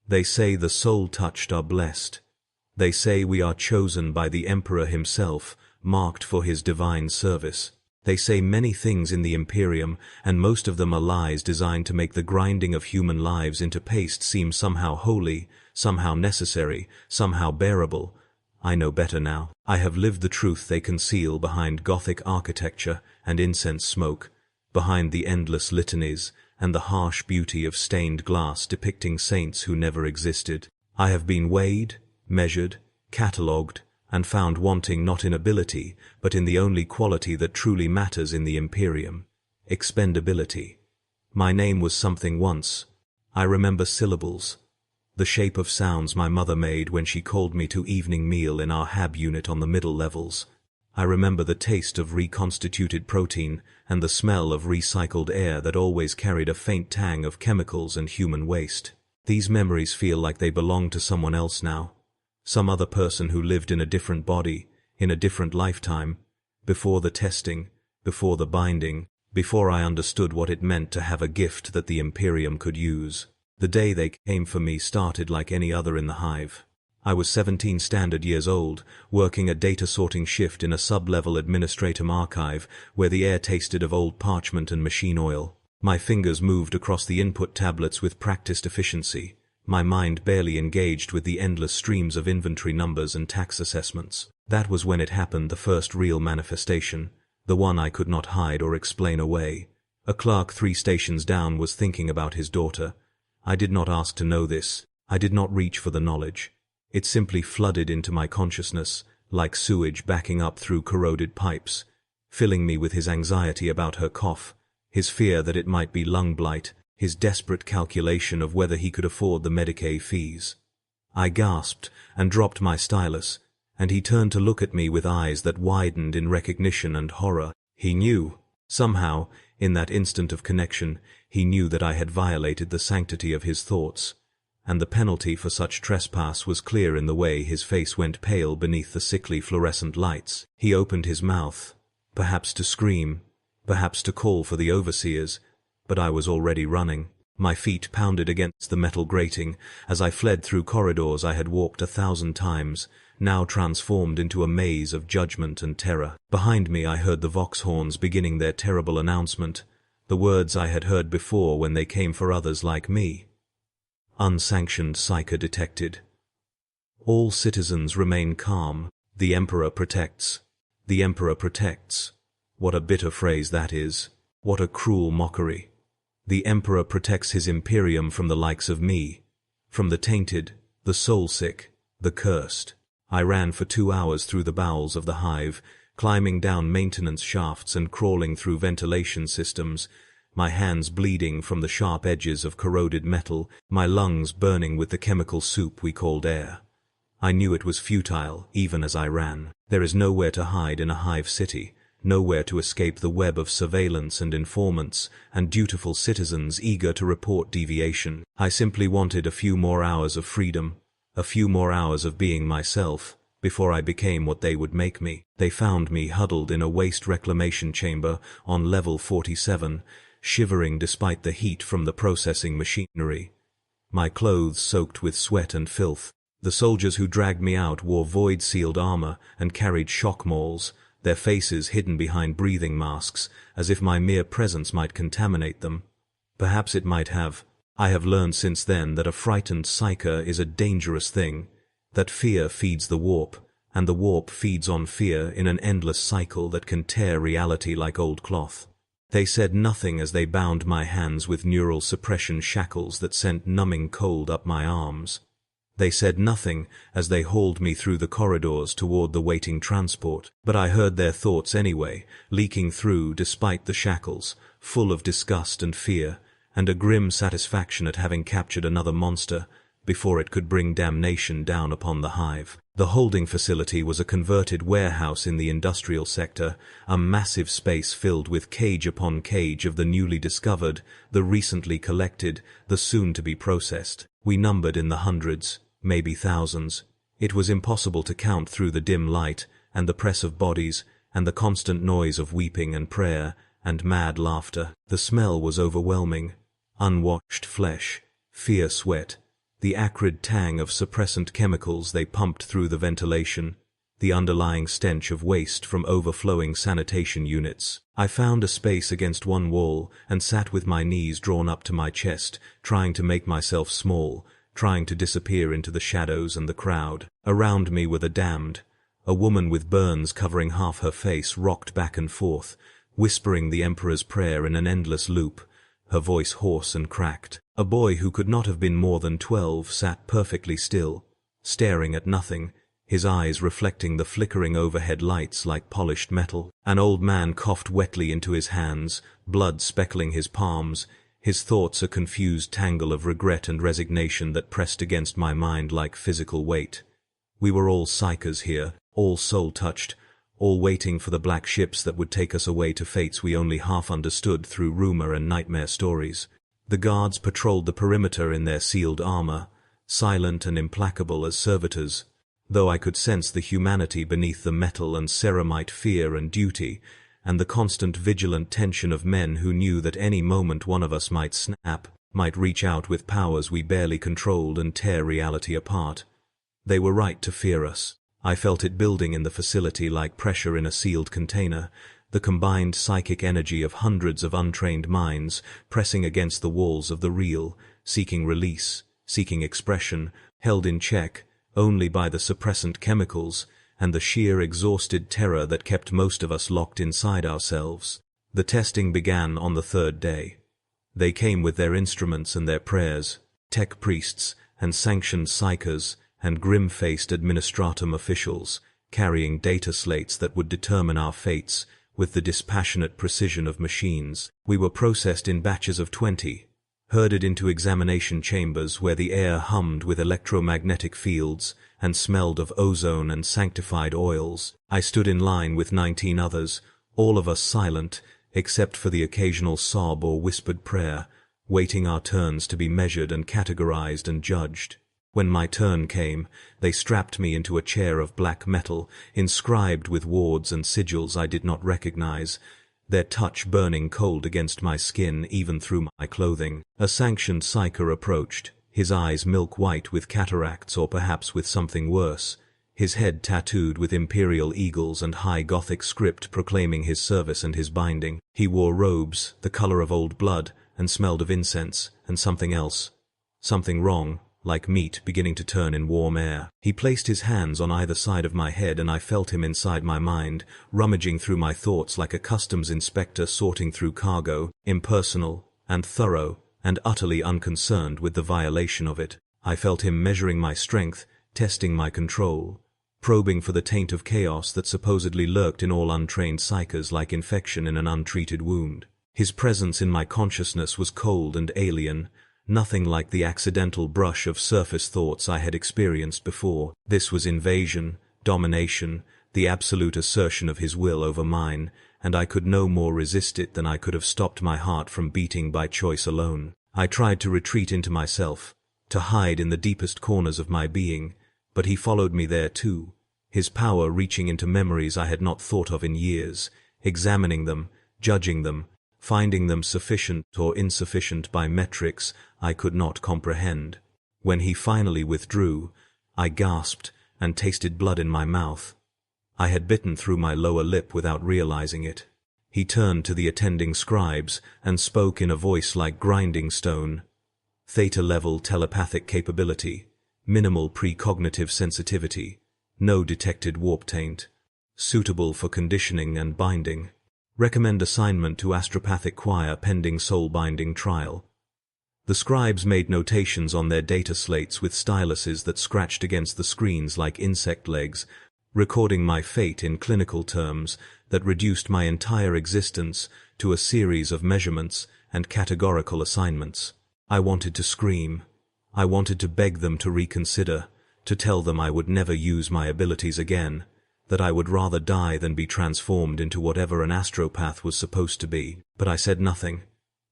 They say the soul-touched are blessed. They say we are chosen by the Emperor himself, marked for his divine service. They say many things in the Imperium, and most of them are lies designed to make the grinding of human lives into paste seem somehow holy, somehow necessary, somehow bearable. I know better now. I have lived the truth they conceal behind Gothic architecture and incense smoke, behind the endless litanies and the harsh beauty of stained glass depicting saints who never existed. I have been weighed, measured, catalogued, and found wanting not in ability, but in the only quality that truly matters in the Imperium: expendability. My name was something once. I remember syllables, the shape of sounds my mother made when she called me to evening meal in our HAB unit on the middle levels. I remember the taste of reconstituted protein and the smell of recycled air that always carried a faint tang of chemicals and human waste. These memories feel like they belong to someone else now. Some other person who lived in a different body, in a different lifetime, before the testing, before the binding, before I understood what it meant to have a gift that the Imperium could use. The day they came for me started like any other in the hive. I was 17 standard years old, working a data sorting shift in a sub-level administratum archive where the air tasted of old parchment and machine oil. My fingers moved across the input tablets with practiced efficiency. My mind barely engaged with the endless streams of inventory numbers and tax assessments. That was when it happened, the first real manifestation, the one I could not hide or explain away. A clerk 3 stations down was thinking about his daughter. I did not ask to know this. I did not reach for the knowledge. It simply flooded into my consciousness, like sewage backing up through corroded pipes, filling me with his anxiety about her cough, his fear that it might be lung blight, his desperate calculation of whether he could afford the Medicaid fees. I gasped and dropped my stylus, and he turned to look at me with eyes that widened in recognition and horror. He knew. Somehow, in that instant of connection, he knew that I had violated the sanctity of his thoughts, and the penalty for such trespass was clear in the way his face went pale beneath the sickly fluorescent lights. He opened his mouth, perhaps to scream, perhaps to call for the overseers, but I was already running. My feet pounded against the metal grating as I fled through corridors I had walked 1,000 times, now transformed into a maze of judgment and terror. Behind me I heard the vox horns beginning their terrible announcement, the words I had heard before when they came for others like me. Unsanctioned Psyker detected. All citizens remain calm. The Emperor protects. The Emperor protects. What a bitter phrase that is. What a cruel mockery. The Emperor protects his Imperium from the likes of me, from the tainted, the soul-sick, the cursed. I ran for 2 hours through the bowels of the hive, climbing down maintenance shafts and crawling through ventilation systems, my hands bleeding from the sharp edges of corroded metal, my lungs burning with the chemical soup we called air. I knew it was futile, even as I ran. There is nowhere to hide in a hive city, nowhere to escape the web of surveillance and informants and dutiful citizens eager to report deviation. I simply wanted a few more hours of freedom, a few more hours of being myself, before I became what they would make me. They found me huddled in a waste reclamation chamber on level 47, shivering despite the heat from the processing machinery, my clothes soaked with sweat and filth. The soldiers who dragged me out wore void-sealed armor and carried shock mauls, their faces hidden behind breathing masks, as if my mere presence might contaminate them. Perhaps it might have. I have learned since then that a frightened psyker is a dangerous thing, that fear feeds the warp, and the warp feeds on fear in an endless cycle that can tear reality like old cloth. They said nothing as they bound my hands with neural suppression shackles that sent numbing cold up my arms. They said nothing as they hauled me through the corridors toward the waiting transport, but I heard their thoughts anyway, leaking through despite the shackles, full of disgust and fear, and a grim satisfaction at having captured another monster before it could bring damnation down upon the hive. The holding facility was a converted warehouse in the industrial sector, a massive space filled with cage upon cage of the newly discovered, the recently collected, the soon-to-be processed. We numbered in the hundreds, maybe thousands. It was impossible to count through the dim light, and the press of bodies, and the constant noise of weeping and prayer, and mad laughter. The smell was overwhelming. Unwashed flesh, fear sweat, the acrid tang of suppressant chemicals they pumped through the ventilation, the underlying stench of waste from overflowing sanitation units. I found a space against one wall and sat with my knees drawn up to my chest, trying to make myself small, trying to disappear into the shadows and the crowd. Around me were the damned. A woman with burns covering half her face rocked back and forth, whispering the Emperor's prayer in an endless loop, her voice hoarse and cracked. A boy who could not have been more than 12 sat perfectly still, staring at nothing, his eyes reflecting the flickering overhead lights like polished metal. An old man coughed wetly into his hands, blood speckling his palms, his thoughts a confused tangle of regret and resignation that pressed against my mind like physical weight. We were all psykers here, all soul-touched, all waiting for the black ships that would take us away to fates we only half understood through rumor and nightmare stories. The guards patrolled the perimeter in their sealed armor, silent and implacable as servitors, though I could sense the humanity beneath the metal and ceramite fear and duty, and the constant vigilant tension of men who knew that any moment one of us might snap, might reach out with powers we barely controlled and tear reality apart. They were right to fear us. I felt it building in the facility like pressure in a sealed container, the combined psychic energy of hundreds of untrained minds pressing against the walls of the real, seeking release, seeking expression, held in check only by the suppressant chemicals and the sheer exhausted terror that kept most of us locked inside ourselves. The testing began on the third day. They came with their instruments and their prayers, tech priests and sanctioned psykers and grim-faced administratum officials, carrying data slates that would determine our fates with the dispassionate precision of machines. We were processed in batches of 20, herded into examination chambers where the air hummed with electromagnetic fields and smelled of ozone and sanctified oils. I stood in line with 19 others, all of us silent, except for the occasional sob or whispered prayer, waiting our turns to be measured and categorized and judged. When my turn came, they strapped me into a chair of black metal, inscribed with wards and sigils I did not recognize, their touch burning cold against my skin even through my clothing. A sanctioned psyker approached, his eyes milk-white with cataracts or perhaps with something worse, his head tattooed with Imperial eagles and high Gothic script proclaiming his service and his binding. He wore robes, the color of old blood, and smelled of incense, and something else. Something wrong, like meat beginning to turn in warm air. He placed his hands on either side of my head and I felt him inside my mind, rummaging through my thoughts like a customs inspector sorting through cargo, impersonal and thorough and utterly unconcerned with the violation of it. I felt him measuring my strength, testing my control, probing for the taint of chaos that supposedly lurked in all untrained psykers like infection in an untreated wound. His presence in my consciousness was cold and alien, nothing like the accidental brush of surface thoughts I had experienced before. This was invasion, domination, the absolute assertion of his will over mine, and I could no more resist it than I could have stopped my heart from beating by choice alone. I tried to retreat into myself, to hide in the deepest corners of my being, but he followed me there too, his power reaching into memories I had not thought of in years, examining them, judging them, finding them sufficient or insufficient by metrics I could not comprehend. When he finally withdrew, I gasped and tasted blood in my mouth. I had bitten through my lower lip without realizing it. He turned to the attending scribes and spoke in a voice like grinding stone. Theta-level telepathic capability, minimal precognitive sensitivity, no detected warp taint, suitable for conditioning and binding. Recommend assignment to astropathic choir pending soulbinding trial. The scribes made notations on their data slates with styluses that scratched against the screens like insect legs, recording my fate in clinical terms that reduced my entire existence to a series of measurements and categorical assignments. I wanted to scream. I wanted to beg them to reconsider, to tell them I would never use my abilities again, that I would rather die than be transformed into whatever an astropath was supposed to be. But I said nothing.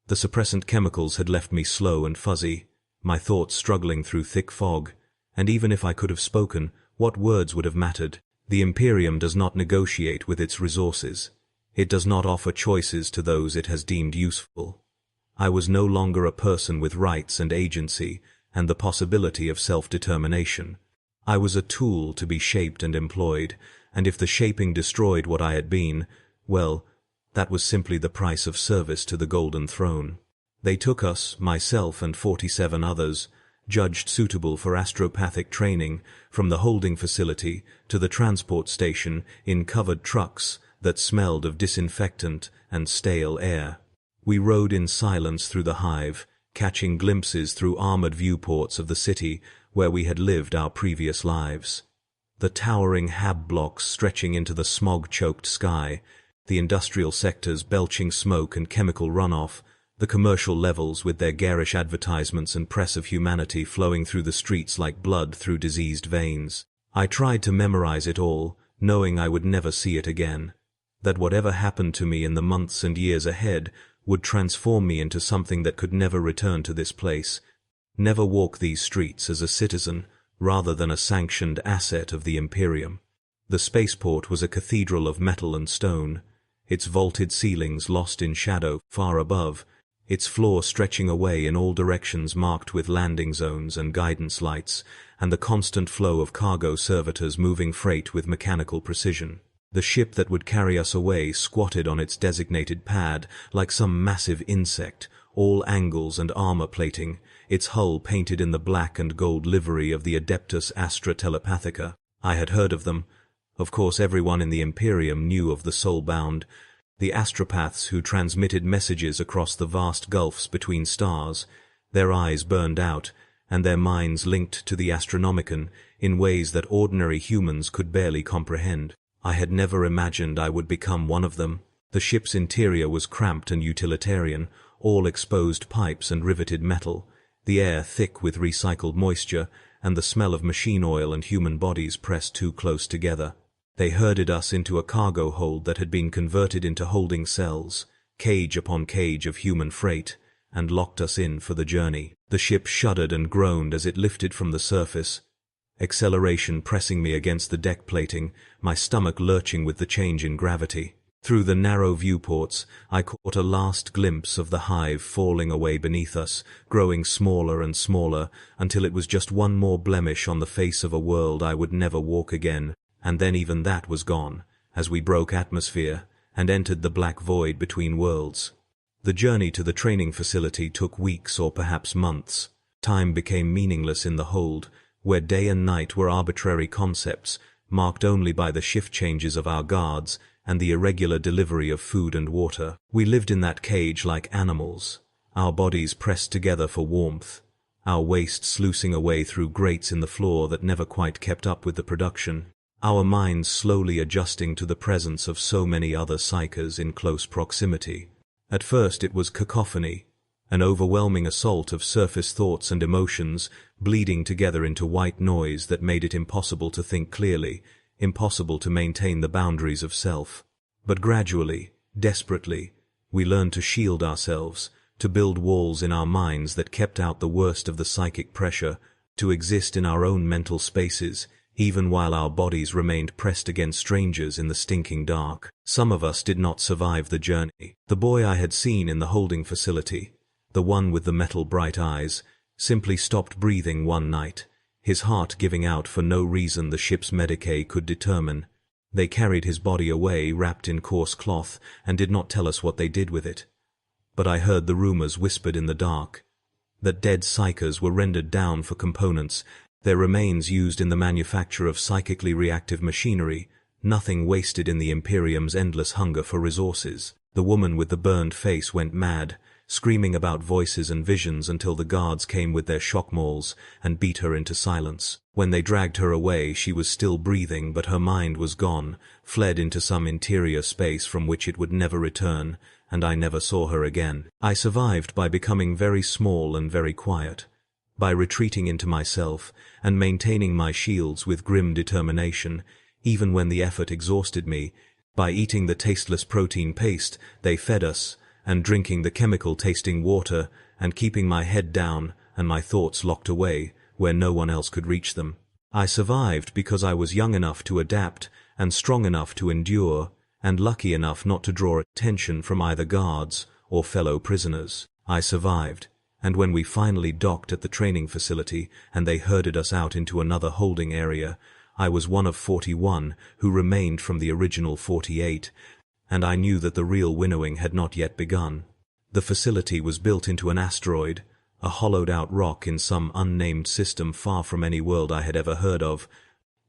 The suppressant chemicals had left me slow and fuzzy, my thoughts struggling through thick fog, and even if I could have spoken, what words would have mattered? The Imperium does not negotiate with its resources. It does not offer choices to those it has deemed useful. I was no longer a person with rights and agency, and the possibility of self-determination. I was a tool to be shaped and employed, and if the shaping destroyed what I had been, well, that was simply the price of service to the Golden Throne. They took us, myself and 47 others, judged suitable for astropathic training, from the holding facility to the transport station in covered trucks that smelled of disinfectant and stale air. We rode in silence through the hive, catching glimpses through armored viewports of the city where we had lived our previous lives. The towering hab blocks stretching into the smog-choked sky, the industrial sectors belching smoke and chemical runoff, the commercial levels with their garish advertisements and press of humanity flowing through the streets like blood through diseased veins. I tried to memorize it all, knowing I would never see it again. That whatever happened to me in the months and years ahead would transform me into something that could never return to this place, never walk these streets as a citizen rather than a sanctioned asset of the Imperium. The spaceport was a cathedral of metal and stone, its vaulted ceilings lost in shadow far above, its floor stretching away in all directions marked with landing zones and guidance lights, and the constant flow of cargo servitors moving freight with mechanical precision. The ship that would carry us away squatted on its designated pad like some massive insect, all angles and armor plating, its hull painted in the black and gold livery of the Adeptus Astra Telepathica. I had heard of them. Of course, everyone in the Imperium knew of the soulbound, the astropaths who transmitted messages across the vast gulfs between stars, their eyes burned out, and their minds linked to the Astronomicon in ways that ordinary humans could barely comprehend. I had never imagined I would become one of them. The ship's interior was cramped and utilitarian, all exposed pipes and riveted metal, the air thick with recycled moisture, and the smell of machine oil and human bodies pressed too close together. They herded us into a cargo hold that had been converted into holding cells, cage upon cage of human freight, and locked us in for the journey. The ship shuddered and groaned as it lifted from the surface, acceleration pressing me against the deck plating, my stomach lurching with the change in gravity. Through the narrow viewports, I caught a last glimpse of the hive falling away beneath us, growing smaller and smaller, until it was just one more blemish on the face of a world I would never walk again. And then even that was gone, as we broke atmosphere and entered the black void between worlds. The journey to the training facility took weeks or perhaps months. Time became meaningless in the hold, where day and night were arbitrary concepts, marked only by the shift changes of our guards and the irregular delivery of food and water. We lived in that cage like animals, our bodies pressed together for warmth, our waste sluicing away through grates in the floor that never quite kept up with the production. Our minds slowly adjusting to the presence of so many other psykers in close proximity. At first it was cacophony, an overwhelming assault of surface thoughts and emotions bleeding together into white noise that made it impossible to think clearly, impossible to maintain the boundaries of self. But gradually, desperately, we learned to shield ourselves, to build walls in our minds that kept out the worst of the psychic pressure, to exist in our own mental spaces, even while our bodies remained pressed against strangers in the stinking dark. Some of us did not survive the journey. The boy I had seen in the holding facility, the one with the metal bright eyes, simply stopped breathing one night, his heart giving out for no reason the ship's decay could determine. They carried his body away wrapped in coarse cloth and did not tell us what they did with it. But I heard the rumors whispered in the dark, that dead psykers were rendered down for components, their remains used in the manufacture of psychically reactive machinery, nothing wasted in the Imperium's endless hunger for resources. The woman with the burned face went mad, screaming about voices and visions until the guards came with their shock mauls and beat her into silence. When they dragged her away, she was still breathing, but her mind was gone, fled into some interior space from which it would never return, and I never saw her again. I survived by becoming very small and very quiet, by retreating into myself and maintaining my shields with grim determination, even when the effort exhausted me, by eating the tasteless protein paste they fed us, and drinking the chemical-tasting water, and keeping my head down and my thoughts locked away where no one else could reach them. I survived because I was young enough to adapt and strong enough to endure, and lucky enough not to draw attention from either guards or fellow prisoners. I survived, And when we finally docked at the training facility and they herded us out into another holding area, I was one of 41 who remained from the original 48, and I knew that the real winnowing had not yet begun. The facility was built into an asteroid, a hollowed-out rock in some unnamed system far from any world I had ever heard of.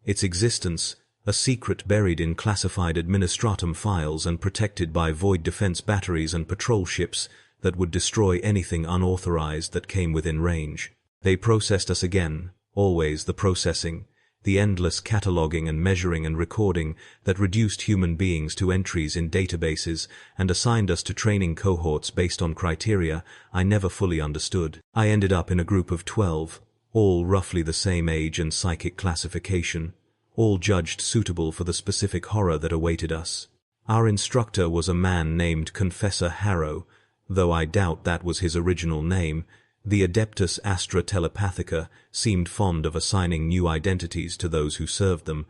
Its existence, a secret buried in classified administratum files and protected by void defense batteries and patrol ships that would destroy anything unauthorized that came within range. They processed us again, always the processing, the endless cataloging and measuring and recording that reduced human beings to entries in databases and assigned us to training cohorts based on criteria I never fully understood. I ended up in a group of 12, all roughly the same age and psychic classification, all judged suitable for the specific horror that awaited us. Our instructor was a man named Confessor Harrow, though I doubt that was his original name. The Adeptus Astra Telepathica seemed fond of assigning new identities to those who served them,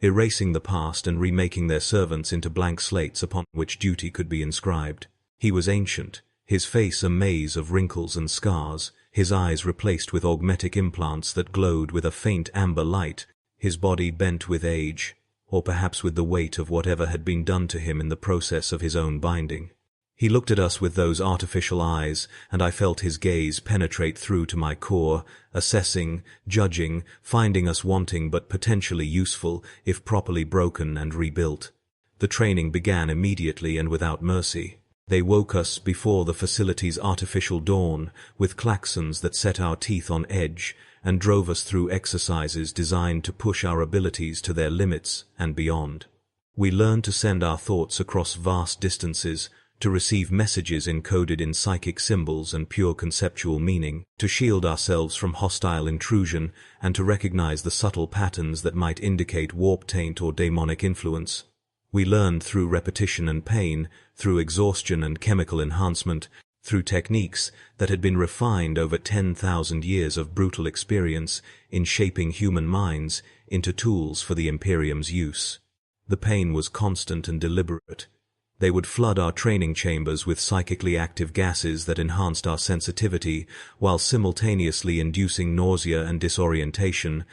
erasing the past and remaking their servants into blank slates upon which duty could be inscribed. He was ancient, his face a maze of wrinkles and scars, his eyes replaced with augmetic implants that glowed with a faint amber light, his body bent with age, or perhaps with the weight of whatever had been done to him in the process of his own binding. He looked at us with those artificial eyes, and I felt his gaze penetrate through to my core, assessing, judging, finding us wanting but potentially useful if properly broken and rebuilt. The training began immediately and without mercy. They woke us before the facility's artificial dawn with klaxons that set our teeth on edge and drove us through exercises designed to push our abilities to their limits and beyond. We learned to send our thoughts across vast distances, to receive messages encoded in psychic symbols and pure conceptual meaning, to shield ourselves from hostile intrusion, and to recognize the subtle patterns that might indicate warp taint or demonic influence. We learned through repetition and pain, through exhaustion and chemical enhancement, through techniques that had been refined over 10,000 years of brutal experience in shaping human minds into tools for the Imperium's use. The pain was constant and deliberate. They would flood our training chambers with psychically active gases that enhanced our sensitivity while simultaneously inducing nausea and disorientation,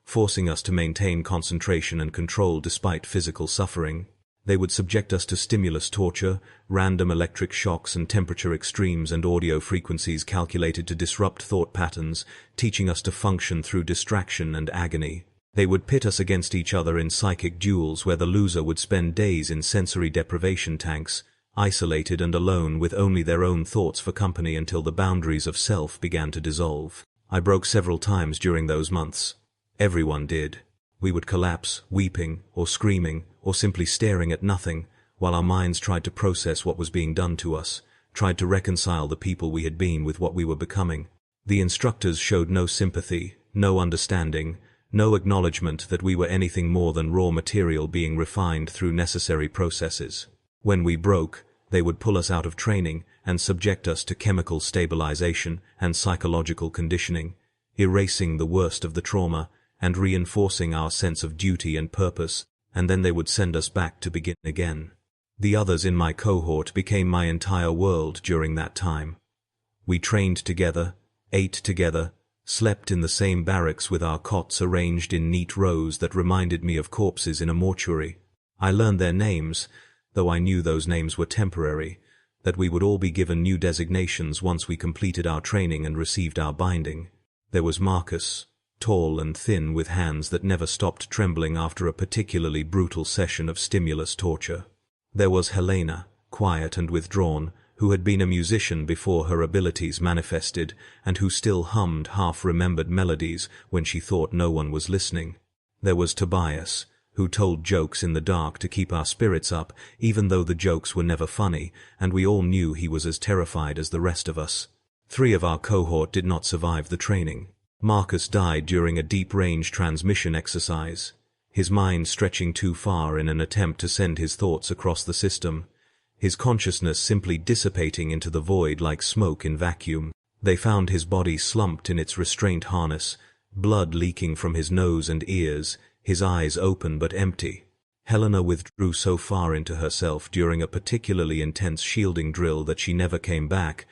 forcing us to maintain concentration and control despite physical suffering. They would subject us to stimulus torture, random electric shocks and temperature extremes and audio frequencies calculated to disrupt thought patterns, teaching us to function through distraction and agony. They would pit us against each other in psychic duels where the loser would spend days in sensory deprivation tanks, isolated and alone with only their own thoughts for company until the boundaries of self began to dissolve. I broke several times during those months. Everyone did. We would collapse, weeping, or screaming, or simply staring at nothing, while our minds tried to process what was being done to us, tried to reconcile the people we had been with what we were becoming. The instructors showed no sympathy, no understanding, no acknowledgement that we were anything more than raw material being refined through necessary processes. When we broke, they would pull us out of training and subject us to chemical stabilization and psychological conditioning, erasing the worst of the trauma and reinforcing our sense of duty and purpose, and then they would send us back to begin again. The others in my cohort became my entire world during that time. We trained together, ate together, slept in the same barracks with our cots arranged in neat rows that reminded me of corpses in a mortuary. I learned their names, though I knew those names were temporary, that we would all be given new designations once we completed our training and received our binding. There was Marcus, tall and thin with hands that never stopped trembling after a particularly brutal session of stimulus torture. There was Helena, quiet and withdrawn, who had been a musician before her abilities manifested and who still hummed half-remembered melodies when she thought no one was listening. There was Tobias, who told jokes in the dark to keep our spirits up, even though the jokes were never funny, and we all knew he was as terrified as the rest of us. 3 of our cohort did not survive the training. Marcus died during a deep-range transmission exercise, his mind stretching too far in an attempt to send his thoughts across the system, his consciousness simply dissipating into the void like smoke in vacuum. They found his body slumped in its restraint harness, blood leaking from his nose and ears, his eyes open but empty. Helena withdrew so far into herself during a particularly intense shielding drill that she never came back,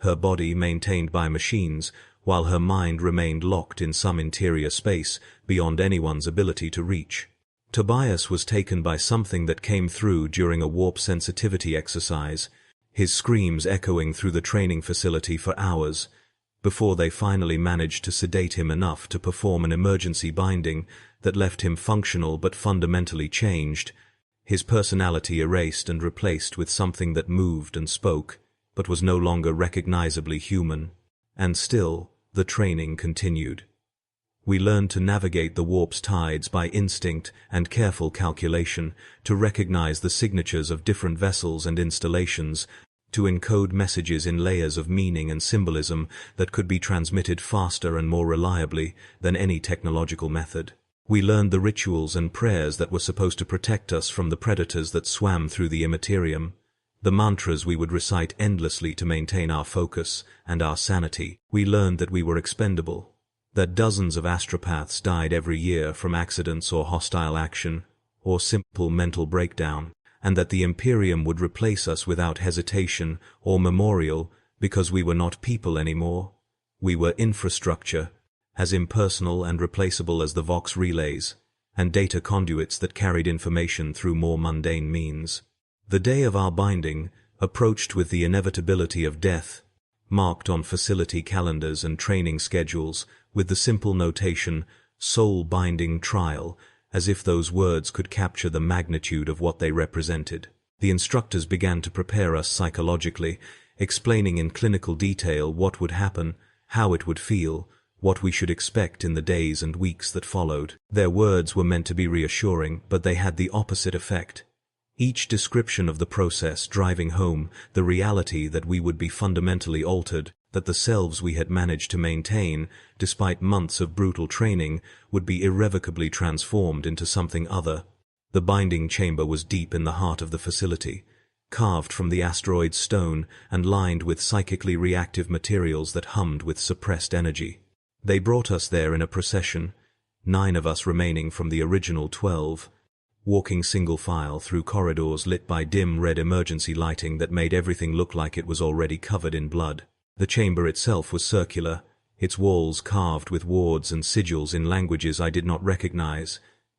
her body maintained by machines, while her mind remained locked in some interior space beyond anyone's ability to reach. Tobias was taken by something that came through during a warp sensitivity exercise, his screams echoing through the training facility for hours, before they finally managed to sedate him enough to perform an emergency binding that left him functional but fundamentally changed, his personality erased and replaced with something that moved and spoke, but was no longer recognizably human. And still, the training continued. We learned to navigate the warp's tides by instinct and careful calculation, to recognize the signatures of different vessels and installations, to encode messages in layers of meaning and symbolism that could be transmitted faster and more reliably than any technological method. We learned the rituals and prayers that were supposed to protect us from the predators that swam through the immaterium, the mantras we would recite endlessly to maintain our focus and our sanity. We learned that we were expendable, that dozens of astropaths died every year from accidents or hostile action, or simple mental breakdown, and that the Imperium would replace us without hesitation or memorial because we were not people anymore. We were infrastructure, as impersonal and replaceable as the Vox relays, and data conduits that carried information through more mundane means. The day of our binding approached with the inevitability of death, marked on facility calendars and training schedules with the simple notation, soul-binding trial, as if those words could capture the magnitude of what they represented. The instructors began to prepare us psychologically, explaining in clinical detail what would happen, how it would feel, what we should expect in the days and weeks that followed. Their words were meant to be reassuring, but they had the opposite effect. Each description of the process driving home the reality that we would be fundamentally altered, that the selves we had managed to maintain, despite months of brutal training, would be irrevocably transformed into something other. The binding chamber was deep in the heart of the facility, carved from the asteroid's stone and lined with psychically reactive materials that hummed with suppressed energy. They brought us there in a procession, 9 of us remaining from the original 12, walking single file through corridors lit by dim red emergency lighting that made everything look like it was already covered in blood. The chamber itself was circular, its walls carved with wards and sigils in languages I did not recognize,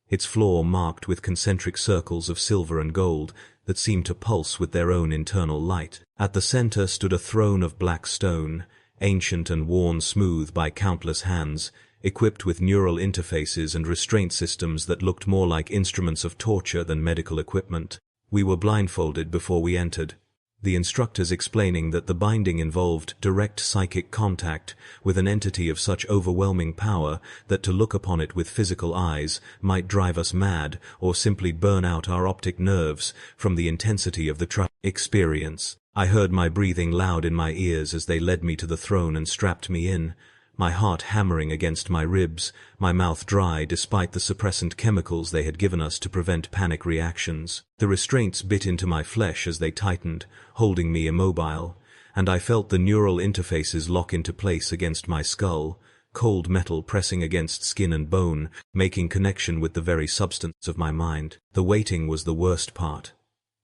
its floor marked with concentric circles of silver and gold that seemed to pulse with their own internal light. At the center stood a throne of black stone, ancient and worn smooth by countless hands, equipped with neural interfaces and restraint systems that looked more like instruments of torture than medical equipment. We were blindfolded before we entered, the instructors explaining that the binding involved direct psychic contact with an entity of such overwhelming power that to look upon it with physical eyes might drive us mad or simply burn out our optic nerves from the intensity of the experience. I heard my breathing loud in my ears as they led me to the throne and strapped me in, my heart hammering against my ribs, my mouth dry despite the suppressant chemicals they had given us to prevent panic reactions. The restraints bit into my flesh as they tightened, holding me immobile, and I felt the neural interfaces lock into place against my skull, cold metal pressing against skin and bone, making connection with the very substance of my mind. The waiting was the worst part.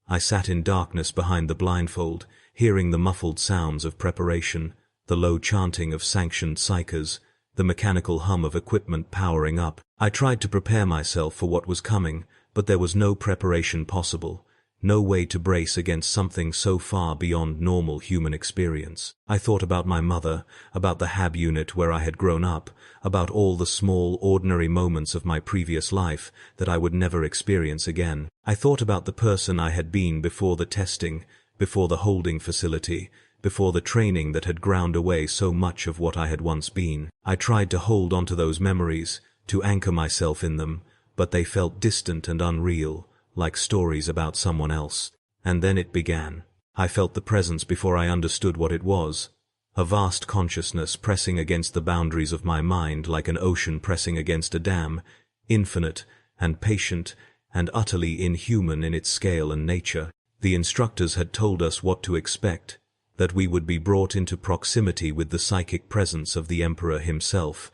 I sat in darkness behind the blindfold, hearing the muffled sounds of preparation, the low chanting of sanctioned psykers, the mechanical hum of equipment powering up. I tried to prepare myself for what was coming, but there was no preparation possible, no way to brace against something so far beyond normal human experience. I thought about my mother, about the HAB unit where I had grown up, about all the small, ordinary moments of my previous life that I would never experience again. I thought about the person I had been before the testing, before the holding facility, before the training that had ground away so much of what I had once been. I tried to hold onto those memories, to anchor myself in them, but they felt distant and unreal, like stories about someone else. And then it began. I felt the presence before I understood what it was. A vast consciousness pressing against the boundaries of my mind like an ocean pressing against a dam, infinite and patient and utterly inhuman in its scale and nature. The instructors had told us what to expect, that we would be brought into proximity with the psychic presence of the Emperor himself,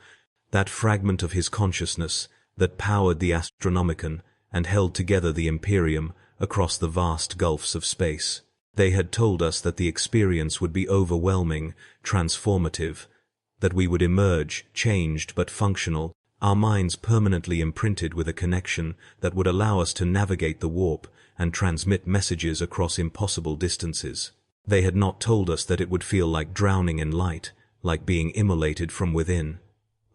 that fragment of his consciousness that powered the Astronomicon and held together the Imperium across the vast gulfs of space. They had told us that the experience would be overwhelming, transformative, that we would emerge, changed but functional, our minds permanently imprinted with a connection that would allow us to navigate the warp and transmit messages across impossible distances. They had not told us that it would feel like drowning in light, like being immolated from within,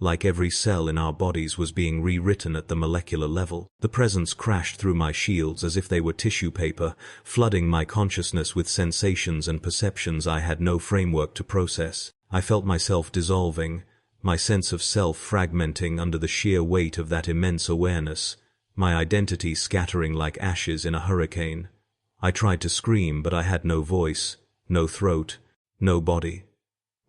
like every cell in our bodies was being rewritten at the molecular level. The presence crashed through my shields as if they were tissue paper, flooding my consciousness with sensations and perceptions I had no framework to process. I felt myself dissolving, my sense of self fragmenting under the sheer weight of that immense awareness, my identity scattering like ashes in a hurricane. I tried to scream, but I had no voice, no throat, no body.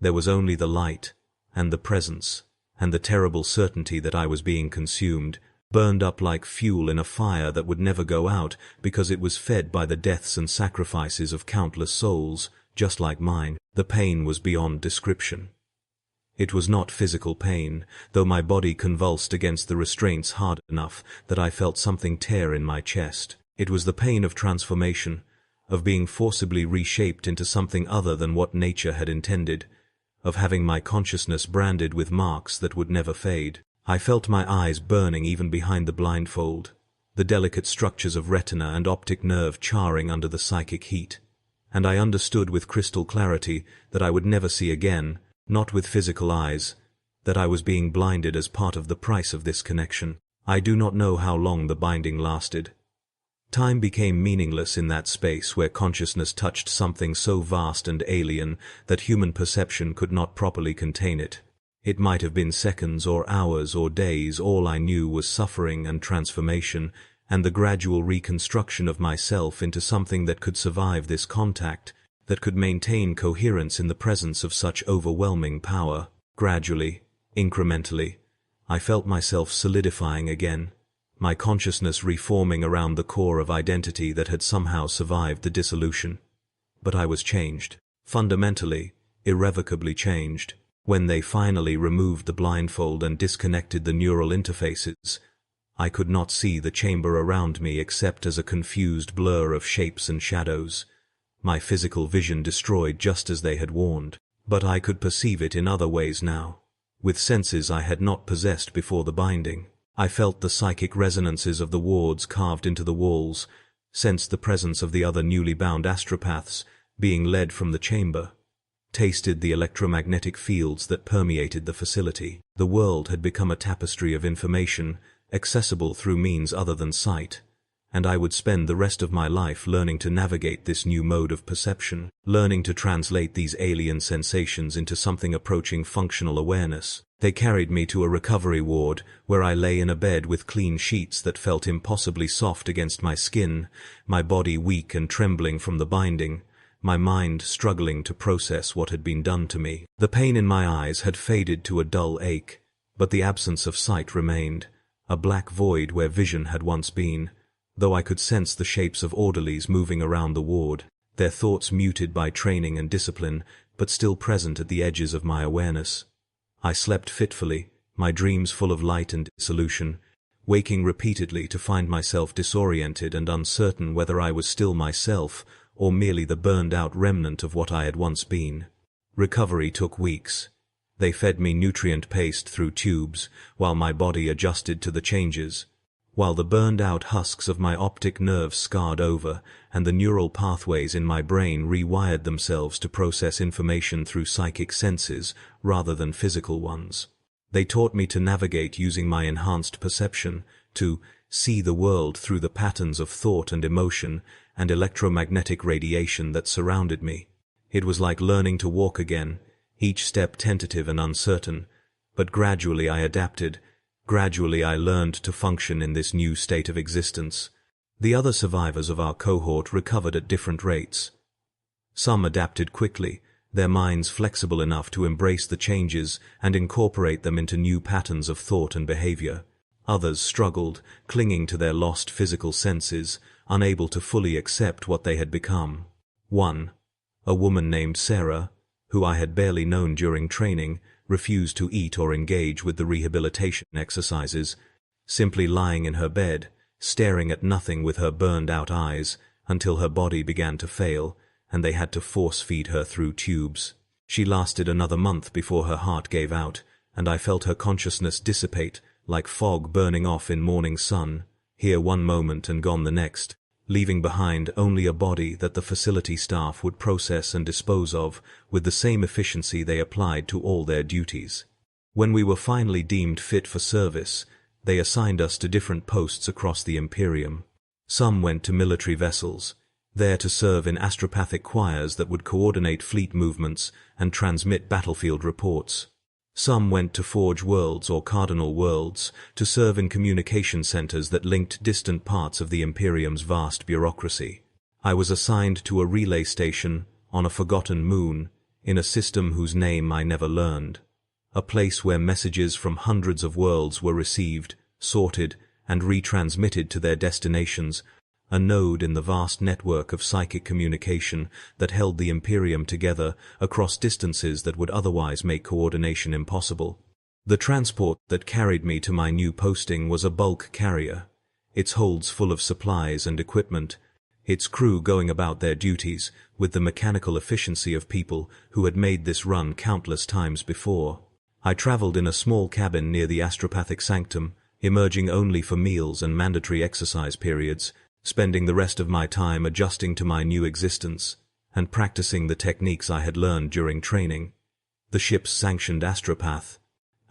There was only the light, and the presence, and the terrible certainty that I was being consumed, burned up like fuel in a fire that would never go out because it was fed by the deaths and sacrifices of countless souls, just like mine. The pain was beyond description. It was not physical pain, though my body convulsed against the restraints hard enough that I felt something tear in my chest. It was the pain of transformation, of being forcibly reshaped into something other than what nature had intended, of having my consciousness branded with marks that would never fade. I felt my eyes burning even behind the blindfold, the delicate structures of retina and optic nerve charring under the psychic heat. And I understood with crystal clarity that I would never see again, not with physical eyes, that I was being blinded as part of the price of this connection. I do not know how long the binding lasted. Time became meaningless in that space where consciousness touched something so vast and alien that human perception could not properly contain it. It might have been seconds or hours or days. All I knew was suffering and transformation, and the gradual reconstruction of myself into something that could survive this contact, that could maintain coherence in the presence of such overwhelming power. Gradually, incrementally, I felt myself solidifying again, my consciousness reforming around the core of identity that had somehow survived the dissolution. But I was changed. Fundamentally, irrevocably changed. When they finally removed the blindfold and disconnected the neural interfaces, I could not see the chamber around me except as a confused blur of shapes and shadows, my physical vision destroyed just as they had warned. But I could perceive it in other ways now, with senses I had not possessed before the binding. I felt the psychic resonances of the wards carved into the walls, sensed the presence of the other newly bound astropaths being led from the chamber, tasted the electromagnetic fields that permeated the facility. The world had become a tapestry of information, accessible through means other than sight, and I would spend the rest of my life learning to navigate this new mode of perception, learning to translate these alien sensations into something approaching functional awareness. They carried me to a recovery ward, where I lay in a bed with clean sheets that felt impossibly soft against my skin, my body weak and trembling from the binding, my mind struggling to process what had been done to me. The pain in my eyes had faded to a dull ache, but the absence of sight remained, a black void where vision had once been, though I could sense the shapes of orderlies moving around the ward, their thoughts muted by training and discipline, but still present at the edges of my awareness. I slept fitfully, my dreams full of light and dissolution, waking repeatedly to find myself disoriented and uncertain whether I was still myself or merely the burned-out remnant of what I had once been. Recovery took weeks. They fed me nutrient paste through tubes, while my body adjusted to the changes, while the burned-out husks of my optic nerves scarred over, and the neural pathways in my brain rewired themselves to process information through psychic senses rather than physical ones. They taught me to navigate using my enhanced perception, to see the world through the patterns of thought and emotion and electromagnetic radiation that surrounded me. It was like learning to walk again, each step tentative and uncertain, but gradually I adapted. Gradually I learned to function in this new state of existence. The other survivors of our cohort recovered at different rates. Some adapted quickly, their minds flexible enough to embrace the changes and incorporate them into new patterns of thought and behavior. Others struggled, clinging to their lost physical senses, unable to fully accept what they had become. One, a woman named Sarah, who I had barely known during training, refused to eat or engage with the rehabilitation exercises, simply lying in her bed, staring at nothing with her burned-out eyes, until her body began to fail, and they had to force-feed her through tubes. She lasted another month before her heart gave out, and I felt her consciousness dissipate, like fog burning off in morning sun, here one moment and gone the next, leaving behind only a body that the facility staff would process and dispose of with the same efficiency they applied to all their duties. When we were finally deemed fit for service, they assigned us to different posts across the Imperium. Some went to military vessels, there to serve in astropathic choirs that would coordinate fleet movements and transmit battlefield reports. Some went to Forge Worlds or Cardinal Worlds to serve in communication centers that linked distant parts of the Imperium's vast bureaucracy. I was assigned to a relay station on a forgotten moon in a system whose name I never learned, a place where messages from hundreds of worlds were received, sorted, and retransmitted to their destinations, a node in the vast network of psychic communication that held the Imperium together across distances that would otherwise make coordination impossible. The transport that carried me to my new posting was a bulk carrier, its holds full of supplies and equipment, its crew going about their duties with the mechanical efficiency of people who had made this run countless times before. I traveled in a small cabin near the astropathic sanctum, emerging only for meals and mandatory exercise periods, spending the rest of my time adjusting to my new existence and practicing the techniques I had learned during training. The ship's sanctioned astropath,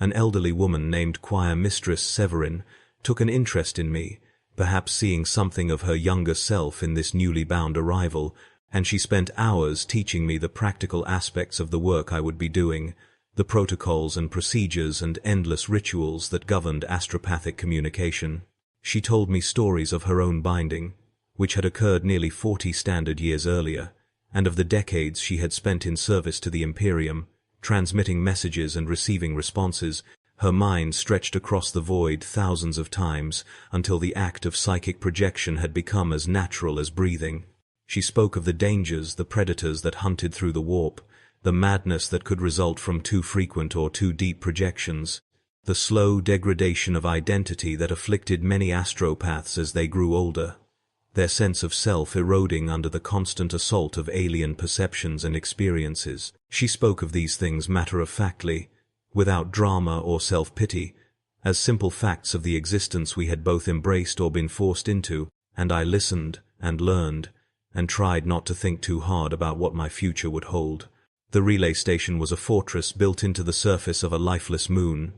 an elderly woman named Choir Mistress Severin, took an interest in me, perhaps seeing something of her younger self in this newly bound arrival, and she spent hours teaching me the practical aspects of the work I would be doing, the protocols and procedures and endless rituals that governed astropathic communication. She told me stories of her own binding, which had occurred nearly 40 standard years earlier, and of the decades she had spent in service to the Imperium, transmitting messages and receiving responses, her mind stretched across the void thousands of times until the act of psychic projection had become as natural as breathing. She spoke of the dangers, the predators that hunted through the warp, the madness that could result from too frequent or too deep projections, the slow degradation of identity that afflicted many astropaths as they grew older, their sense of self eroding under the constant assault of alien perceptions and experiences. She spoke of these things matter-of-factly, without drama or self-pity, as simple facts of the existence we had both embraced or been forced into, and I listened and learned, and tried not to think too hard about what my future would hold. The relay station was a fortress built into the surface of a lifeless moon,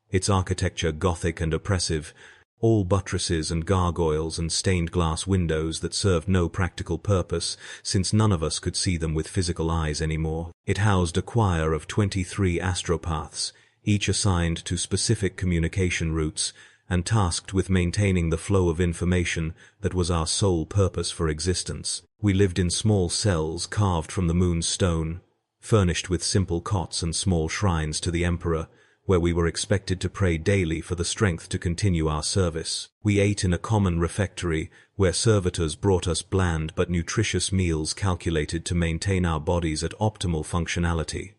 its architecture Gothic and oppressive, all buttresses and gargoyles and stained glass windows that served no practical purpose, since none of us could see them with physical eyes anymore. It housed a choir of 23 astropaths, each assigned to specific communication routes, and tasked with maintaining the flow of information that was our sole purpose for existence. We lived in small cells carved from the moon's stone, furnished with simple cots and small shrines to the Emperor, where we were expected to pray daily for the strength to continue our service. We ate in a common refectory, where servitors brought us bland but nutritious meals calculated to maintain our bodies at optimal functionality.